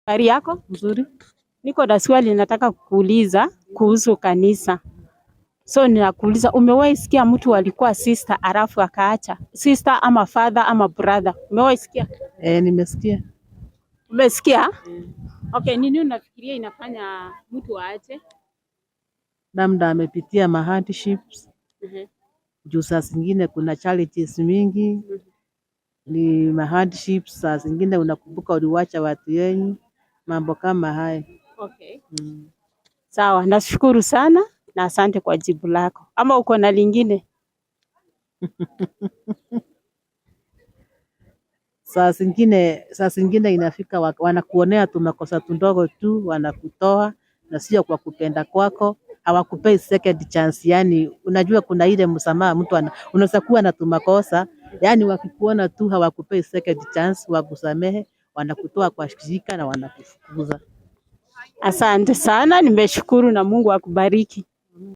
Habari yako? Mzuri. Niko na swali nataka kukuuliza kuhusu kanisa. So ninakuuliza, umewahi sikia mtu alikuwa sister alafu akaacha? Sister ama father ama brother. Umewahi sikia? Nimesikia. Umesikia? Okay, nini unafikiria inafanya mtu aache? Labda amepitia hardships. Juu saa zingine kuna challenges mingi. Ni hardships, saa zingine unakumbuka uliwacha watu wenyu. Mambo kama haya. Okay. Sawa, nashukuru sana na asante kwa jibu lako. Ama uko na lingine? Saa zingine inafika wanakuonea tu makosa tundogo tu, wanakutoa na sio kwa kupenda kwako, hawakupei second chance. Yani unajua kuna ile msamaha mtu unaweza kuwa na tumakosa, yani wakikuona tu hawakupei second chance wakusamehe, wanakutoa kwa shirika na wanakufukuza. Asante sana, nimeshukuru na Mungu akubariki.